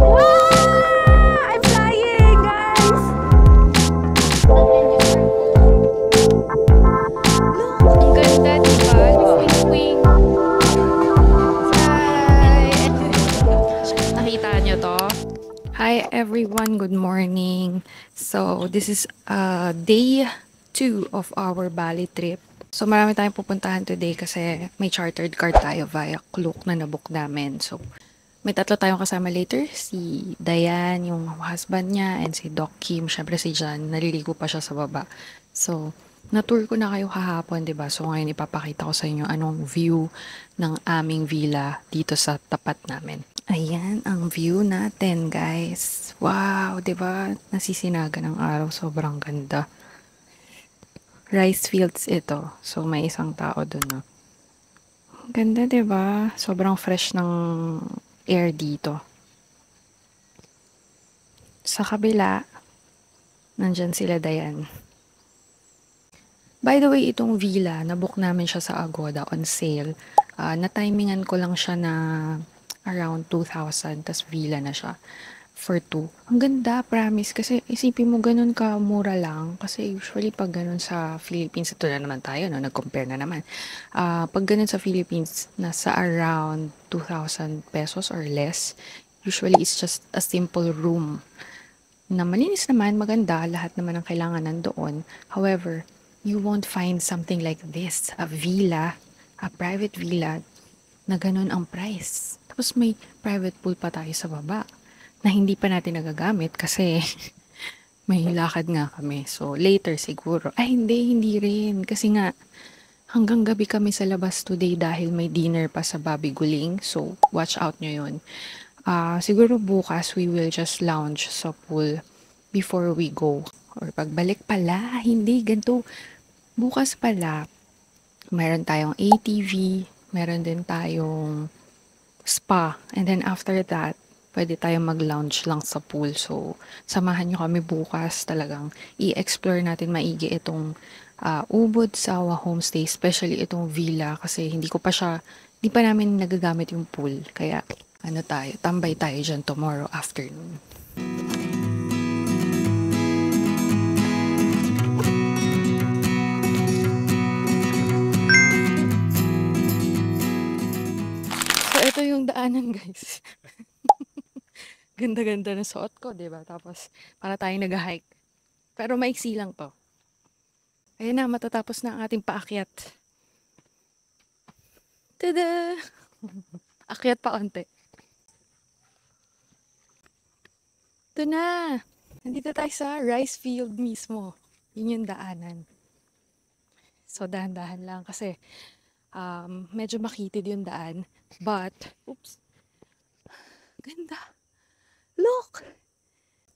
I'm flying, guys! Look, ang ganda, diba? Swing-swing. Hi! Nakita nyo to? Hi everyone, good morning. So, this is day 2 of our Bali trip. So, marami tayong pupuntahan today kasi may chartered car tayo via Klook na nabook namin. So, may tatlo tayong kasama later. Si Dayan, yung husband niya, and si Doc Kim. Syempre si Jan, naliligo pa siya sa baba. So, na-tour ko na kayo kahapon, 'di ba? So, ngayon ipapakita ko sa inyo anong view ng aming villa dito sa tapat namin. Ayan ang view natin, guys. Wow, 'di ba? Nasisinaga ng araw, sobrang ganda. Rice fields ito. So, may isang tao dun, no? Ganda, 'di ba? Sobrang fresh ng air dito. Sa kabila, nandyan sila Dayan. By the way, itong villa, nabook namin siya sa Agoda on sale. Na-timingan ko lang siya na around 2,000, tas villa na siya for 2. Ang ganda, promise. Kasi isipin mo ganun ka mura lang. Kasi usually pag ganun sa Philippines, ito na naman tayo, no? Nag-compare na naman. Pag ganun sa Philippines, nasa around 2,000 pesos or less. Usually, it's just a simple room na malinis naman, maganda, lahat naman ang kailangan nandoon. However, you won't find something like this, a villa, a private villa, na ganun ang price. Tapos may private pool pa tayo sa baba, na hindi pa natin nagagamit kasi may lakad nga kami. So, later siguro. Ay, hindi rin. Kasi nga, hanggang gabi kami sa labas today dahil may dinner pa sa Bobby Guling. So, watch out nyo yun. Siguro bukas we will just lounge sa pool before we go. Or pagbalik pala, hindi, ganito. Bukas pala, meron tayong ATV, meron din tayong spa. And then after that, pwede tayong mag-lounge lang sa pool. So, samahan nyo kami bukas talagang i-explore natin maigi itong Ubud Sawa Homestay, especially itong villa kasi hindi pa namin nagagamit yung pool. Kaya, tambay tayo dyan tomorrow afternoon. So, ito yung daanan, guys. Ganda-ganda na suot ko, diba? Tapos, para tayong nag-hike. Pero maiksi lang to. Ayan na, matatapos na ang ating paakyat. Tada! Akyat pa onte. Ito na! Nandito tayo sa rice field mismo. Yun yung daanan. So, dahan-dahan lang kasi medyo makitid yung daan. But, oops! Ganda! Look!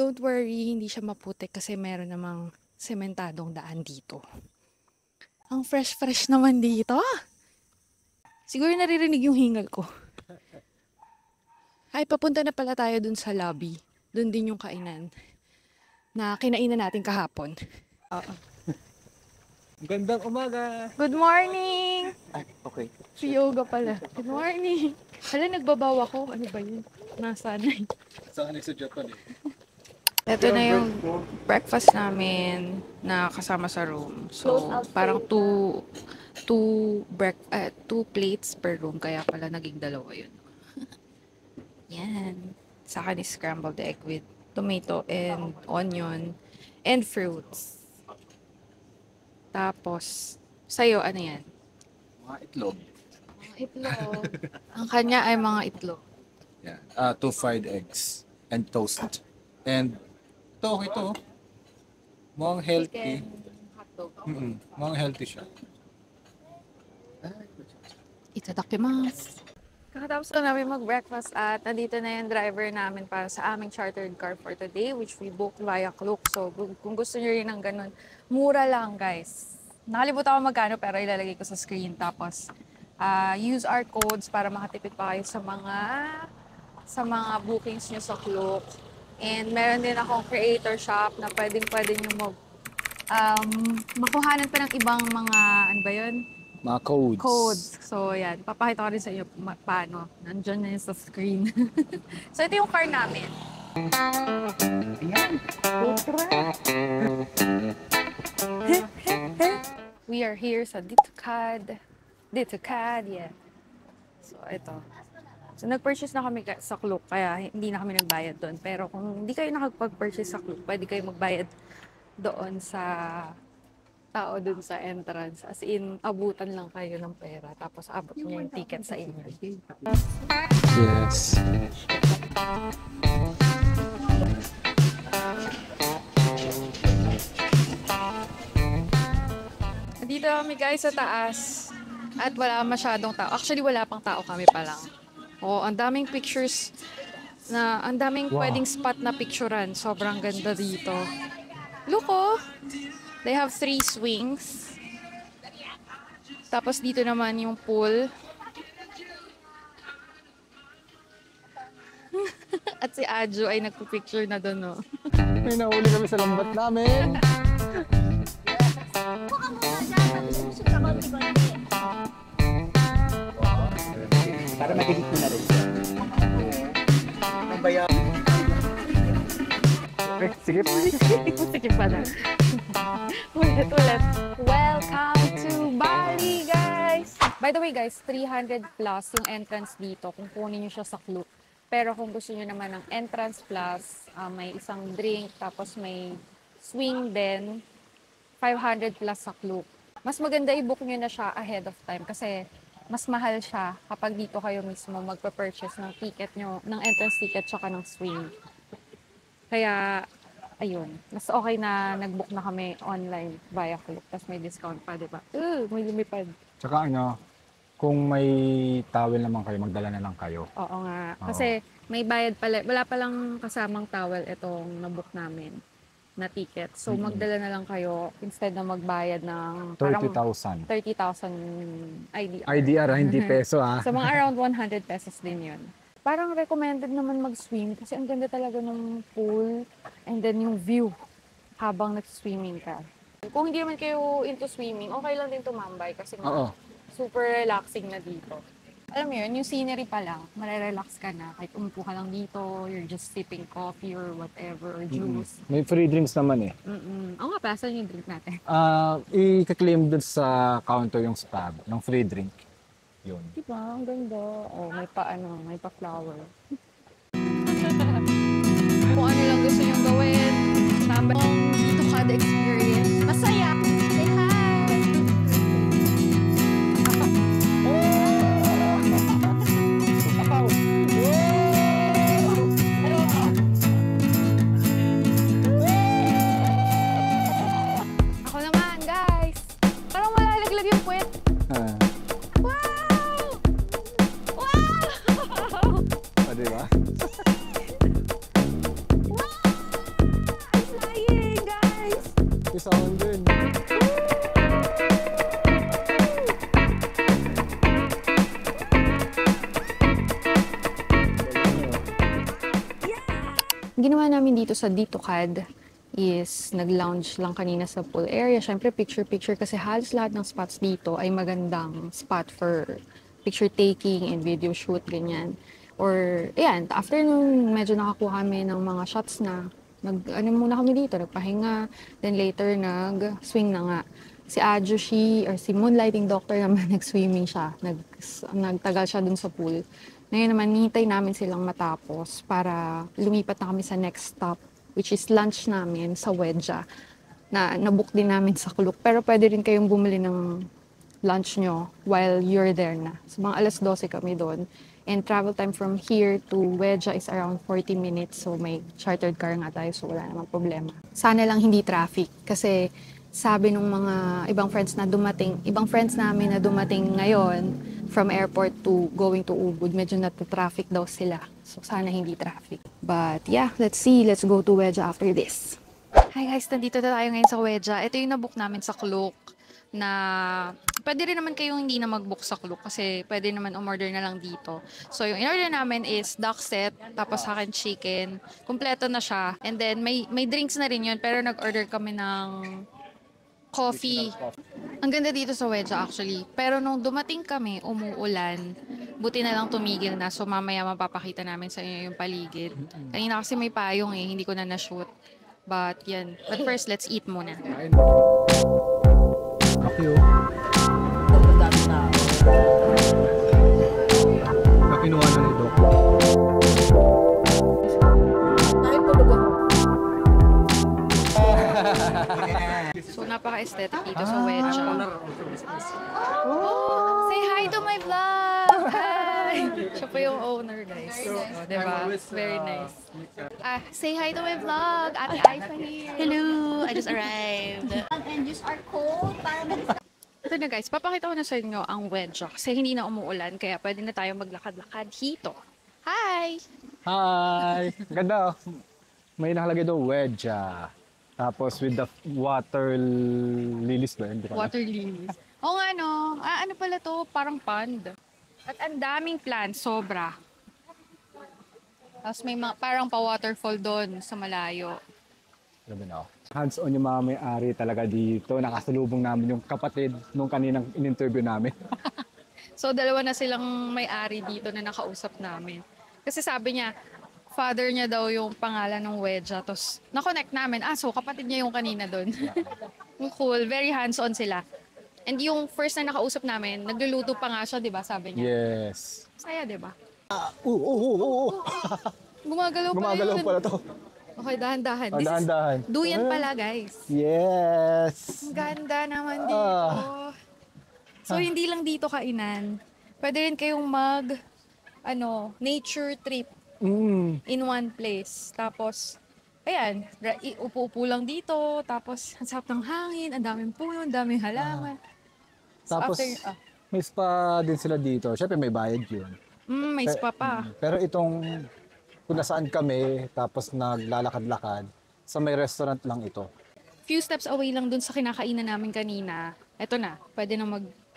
Don't worry, hindi siya maputik kasi meron namang sementadong daan dito. Ang fresh-fresh naman dito. Siguro naririnig yung hingal ko. Ay, papunta na pala tayo dun sa lobby. Dun din yung kainan na kinainan natin kahapon. Gandang umaga! Good morning! Ay, okay. Si Yoga pala. Good morning! Hala, nagbabaw ako. Ano ba yun? Nasanay. Saan sa Japan eh? Ito na yung breakfast namin na kasama sa room. So, parang two plates per room. Kaya pala naging dalawa yun. Yan. Sa akin is scrambled egg with tomato and onion and fruits. Tapos, sa'yo, ano yan? Mga itlog. Mga itlog. Ang kanya ay mga itlog. Yeah. 2 fried eggs and toast. And ito. Mukhang healthy. Chicken hotdog. Mukhang healthy siya. Itadakimasu. Kakatapos ko namin mag-breakfast at nandito na yung driver namin para sa aming chartered car for today, which we booked via Klook. So, kung gusto nyo rin ng ganun, mura lang, guys. Nakalimutan ko magkano pero ilalagay ko sa screen. Tapos, use our codes para makatipid pa kayo sa mga bookings nyo sa Klook. And meron din akong creator shop na pwede nyo makuhanan pa ng ibang mga, ano ba yun? Mga codes. codes. So, yan. Papakita ko rin sa inyo paano. Nandiyan na yun sa screen. So, ito yung car namin. Ayan. We are here sa DitoCAD. DitoCAD, yeah. So, ito. So, nag-purchase na kami sa Klook, kaya hindi na kami nagbayad doon. Pero kung hindi kayo nakapag-purchase sa Klook, pwede kayo magbayad doon sa tao doon sa entrance. As in, abutan lang kayo ng pera. Tapos, abot niya yung ticket sa inyo. Yes. Dito kami guys sa taas. At wala masyadong tao. Actually, wala pang tao kami pa lang. Oh, ang daming pictures na, ang daming pwedeng spot na picturean. Sobrang ganda dito. Look oh! They have 3 swings. Tapos dito naman yung pool. At si Adjo ay nagpipicture na doon, no? May nahuli kami sa lambat namin. Para matigit mo na rin. Ang bayan. Sige po. Sige pa na. Ulit. Welcome to Bali, guys! By the way, guys, 300 plus yung entrance dito kung kunin nyo siya sa Klook. Pero kung gusto nyo naman ng entrance plus, may isang drink, tapos may swing din, 500 plus sa Klook. Mas maganda i-book nyo na siya ahead of time kasi mas mahal siya kapag dito kayo mismo magpa-purchase ng ticket nyo, ng entrance ticket tsaka ng swing. Kaya, ayun, mas okay na nag-book na kami online via Klook. Tapos may discount pa, di ba? May lumipad. Tsaka ano, kung may towel naman kayo, magdala na lang kayo. Oo nga. Oo. Kasi may bayad pala. Wala palang kasamang towel itong nabook namin na ticket. So, magdala na lang kayo instead na magbayad ng 30,000. 30,000 IDR. IDR, hindi peso ah. So, mga around 100 pesos din yun. Parang recommended naman mag-swim kasi ang ganda talaga ng pool and then yung view habang nag-swimming ka. Kung hindi naman kayo into swimming, okay lang din tumambay kasi Oo. super relaxing na dito. Alam mo yun, yung scenery pa lang, marerelax ka na. Kahit umupo ka lang dito, you're just sipping coffee or whatever, or juice. May free drinks naman eh. Oo nga, pa, saan yung drink natin? I-claim dun sa counter yung stab, yung free drink. Yun. Diba? Ang ganda. Oh, may pa flower. Kung ano lang gusto nyo gawin, tambay dito kada experience. Masaya! Say hi! Ako naman, guys! Parang malalaglag yung puwet. Wow! Wow! Diba? I'm flying, guys! Isa on din. Ginawa namin dito sa DitoCAD is nag-lounge lang kanina sa pool area. Siyempre, picture-picture kasi halos lahat ng spots dito ay magandang spot for picture taking and video shoot, ganyan. Or, ayan, after nun, medyo nakakuha kami ng mga shots na ano muna kami dito, nagpahinga. Then later, nag-swing na nga. Si Adjo, si Moonlighting Doctor naman, nag-swimming siya. Nagtagal siya dun sa pool. Ngayon naman, nihintay namin silang matapos para lumipat na kami sa next stop, which is lunch namin sa Wedja, na nabook din namin sa Klook. Pero pwede rin kayong bumili ng lunch nyo while you're there na. So, mga alas 12 kami doon. And travel time from here to Wedja is around 40 minutes. So, may chartered car nga tayo, so wala namang problema. Sana lang hindi traffic. Kasi sabi nung mga ibang friends namin na dumating ngayon from airport to going to Ubud, medyo nata-traffic daw sila. So, sana hindi traffic. But yeah, let's see. Let's go to Wedja after this. Hi guys, nandito na tayo ngayon sa Wedja. Ito yung nabook namin sa Klook na pwede rin naman kayong hindi na mag-book sa Klook kasi pwede naman umorder na lang dito. So, yung in-order namin is duck set, tapos akin chicken. Kompleto na siya. And then, may drinks na rin yun, pero nag-order kami ng coffee. Ang ganda dito sa Wedja actually. Pero nung dumating kami, umuulan. Buti na lang tumigil na. So mamaya mapapakita namin sa inyo yung paligid. Kanina kasi may payong hindi ko na na-shoot. But yan. But first, let's eat muna. Bakyo. Nakinuha na ni Doc. So napaka-aesthetic dito sa Wedja. Say hi to my vlog! Hi! Siya po yung owner, guys. Oh, diba? Very nice. Say hi to my vlog! Ate Aifa here! Hello! I just arrived. And use our code para Ito na guys, papakita ko na sa inyo ang Wedja. Kasi hindi na umuulan, kaya pwede na tayo maglakad-lakad dito. Hi! Hi! Ganda. May nakalagay doon Wedja. Tapos with the water lilies ba? Hindi ko alam. Water lilies. Oo nga no, ano pala to? Parang pond. At ang daming plants, sobra. Tapos may parang pa-waterfall doon sa malayo. Grabe na. Hands-on yung mga may-ari talaga dito. Nakasalubong namin yung kapatid nung kaninang in-interview namin. So dalawa na silang may-ari dito na nakausap namin. Kasi sabi niya, father niya daw yung pangalan ng Wedja. Tapos na-connect namin, so kapatid niya yung kanina doon. Cool, very hands-on sila. And yung first na nakausap namin, nagluluto pa nga siya, di ba? Sabi niya. Yes. Saya, di ba? Oo. Gumagalaw pala Gumagalaw yun. pala to. Okay, dahan-dahan. Oh, dahan-dahan. Duyan pala, guys. Yes. Ang ganda naman dito. So, hindi lang dito kainan. Pwede rin kayong nature trip in one place. Tapos, ayan, upo-upo lang dito. Tapos, ang sarap ng hangin, ang daming puno, ang daming halaman. So, Tapos, may spa din sila dito. Siyempre, may bayad yun. may spa pa. Pero itong kung nasaan kami, tapos naglalakad-lakad, sa may restaurant lang ito. Few steps away lang dun sa kinakainan namin kanina. Eto na, pwede na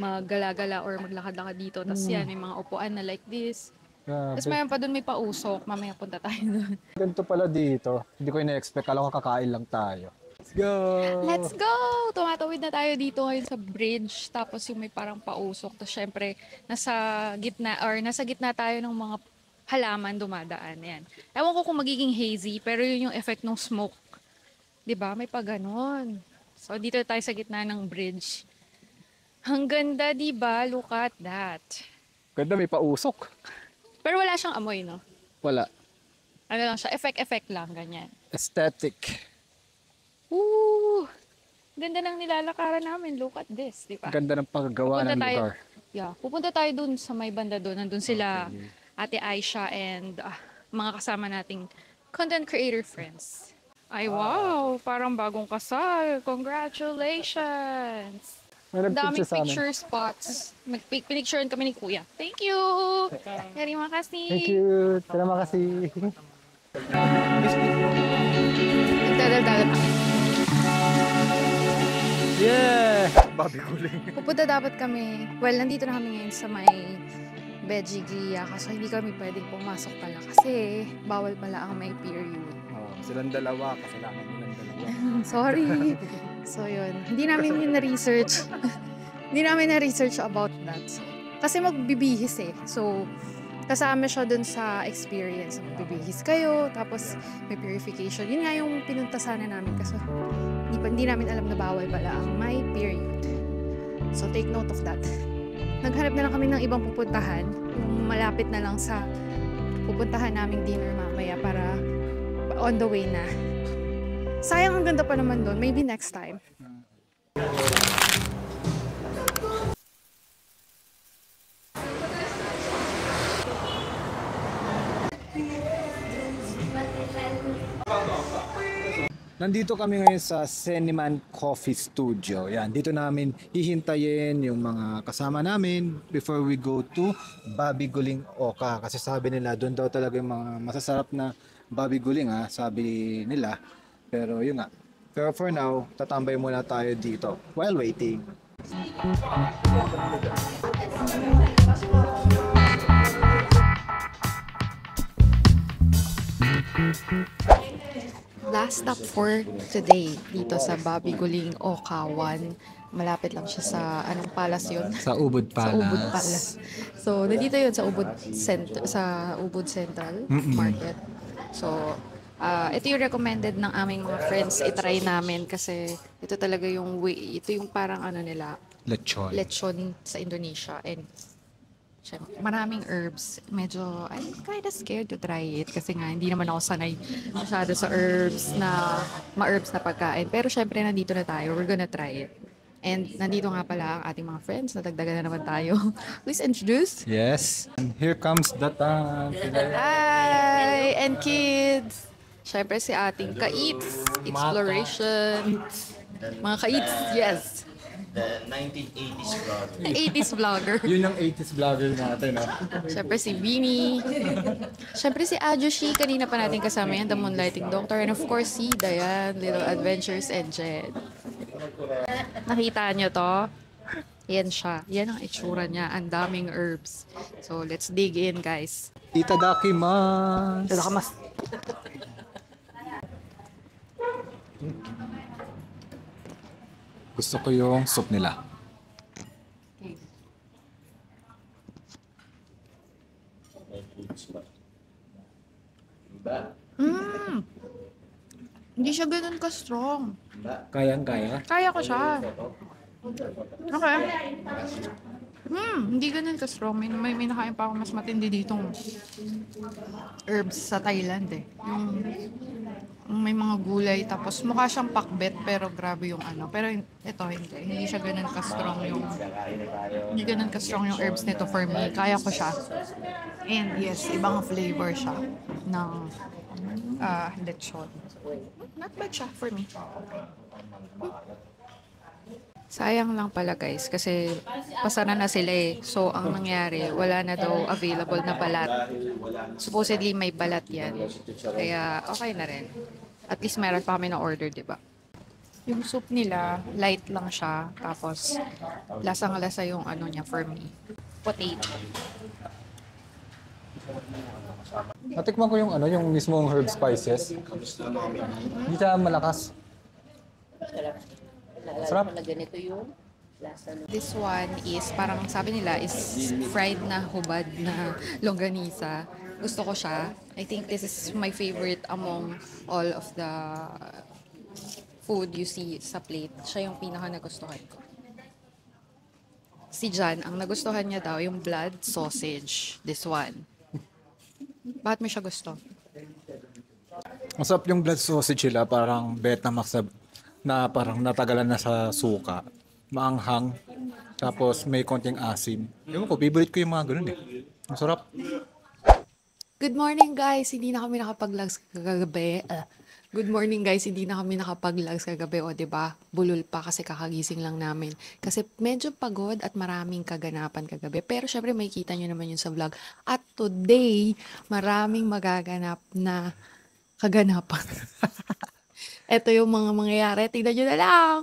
maggala-gala or maglakad-lakad dito. Tapos yan, may mga upuan na like this. Tapos mayroon pa dun may pausok. Mamaya punta tayo dun. Ganito pala dito. Hindi ko ina-expect. Kala ko kakain lang tayo. Let's go! Let's go! Tumatawid na tayo dito ngayon sa bridge. Tapos yung may parang pausok. Tapos syempre, nasa gitna tayo ng mga halaman dumadaan. Yan. Ewan ko kung magiging hazy, pero yun yung effect ng smoke. 'Di ba? May pa ganon. So dito tayo sa gitna ng bridge. Ang ganda, 'di ba? Look at that. Ganda, may pausok. Pero wala siyang amoy, no? Wala. Ano lang siya, effect lang, ganyan. Aesthetic. Woo! Ganda ng nilalakaran namin. Look at this, di ba? Ganda ng paggagawa ng lugar. Pupunta tayo dun sa may banda dun. Nandun sila, Ate Aisha and mga kasama nating content creator friends. Ay, wow! Parang bagong kasal. Congratulations! May Daming nag-picture sa amin. picture spots. Pinicturean kami ni Kuya. Thank you! Terima kasih! Thank you. Terima kasih. Nagdadal-dal pa. Yeah! Babi huling. Pupunta dapat kami. Well, nandito na kami ngayon sa may Veggie kaso hindi kami pwedeng pumasok pala kasi bawal pala ang may period. Silang dalawa. Kasalanan nilang dalawa. Sorry. So yun. Hindi namin yun na-research. Hindi namin na-research about that. Kasi magbibihis So, kasama siya dun sa experience. Magbibihis kayo, tapos may purification. Yun nga yung pinunta sana namin kasi hindi namin alam na bawal pala ang may period. So, take note of that. Naghanap na lang kami ng ibang pupuntahan. Yung malapit na lang sa pupuntahan naming dinner mamaya para on the way na. Sayang, ang ganda pa naman doon. Maybe next time. Nandito kami ngayon sa Seniman Coffee Studio. Yan, dito namin hihintayin yung mga kasama namin before we go to Babi Guling Oka. Kasi sabi nila, doon daw talaga yung mga masasarap na Babi Guling, sabi nila. Pero yun nga. Pero for now, tatambay muna tayo dito while waiting. Last stop for today dito sa Bobby Guling Okawan. Malapit lang siya sa anong palace yun? Sa Ubud Sa Ubud Palace. Palace. So, nandito yun sa Ubud Central Market. So, ito yung recommended ng aming mga friends. I-try namin kasi ito talaga yung way. Ito yung parang ano nila, Lechon. lechon sa Indonesia. And syempre, maraming herbs. Medyo, I'm kind of scared to try it kasi nga, hindi naman ako sanay masyado sa herbs na, ma-herbs na pagkain. Pero syempre, nandito na tayo. We're gonna try it. And nandito nga pala ang ating mga friends. Natagdagan na naman tayo. Please introduce. Yes. And here comes Datan. Hi! And kids! Syempre si ating Kaits Exploration. Mga Kaits, yes. The 1980s crowd. 80s vlogger. Yun ang 80s vlogger natin, no? Syempre si Beanie. Syempre si Ajushi. Kanina pa natin kasama yan, The Moonlighting Doctor. And of course si Dayan, Little Adventures and Jed. Nakita nyo to? Yan siya. Yan ang itsura niya. Ang daming herbs. So let's dig in, guys. Itadakimasu. Mas Gusto ko yung soup nila. Hindi siya ganun ka-strong. Kayang-kaya. Kaya ko siya. Okay. Hindi ganun ka-strong. May nakain pa ako mas matindi ditong herbs sa Thailand eh. Yung may mga gulay tapos mukha siyang pakbet pero grabe yung ano. Pero ito hindi. Hindi siya ganun ka-strong yung herbs nito for me. Kaya ko siya. And yes, ibang flavor siya ng lechon. Not bad siya for me. Sayang lang pala guys kasi pasara na sila eh. So ang nangyari, wala na daw available na balat. Supposedly may balat yan. Kaya okay na rin. At least meron pa kami na order, di ba? Yung soup nila, light lang siya. Tapos lasang-lasa yung ano niya for me. Potato. Natikman ko yung ano, yung mismong herb spices. Hindi siya malakas. Sarap. This one is parang sabi nila is fried na hubad na longganisa. Gusto ko siya. I think this is my favorite among all of the food you see sa plate. Siya yung pinaka nagustuhan ko. Si Jan, ang nagustuhan niya daw yung blood sausage. This one. Bakit mo siya gusto? Masarap yung blood sausage nila, parang Betamax na parang natagalan na sa suka. Maanghang. Tapos may konting asim. Ewan ko, favorite ko yung mga ganun eh. Masarap. Good morning guys! Hindi na kami nakapag-vlogs kagabi. Good morning guys, hindi na kami nakapag-vlogs kagabi. O diba, bulol pa kasi kakagising lang namin. Kasi medyo pagod at maraming kaganapan kagabi. Pero syempre may kita nyo naman yun sa vlog. At today, maraming magaganap na kaganapan. Ito yung mga mangyayari. Tignan nyo na lang!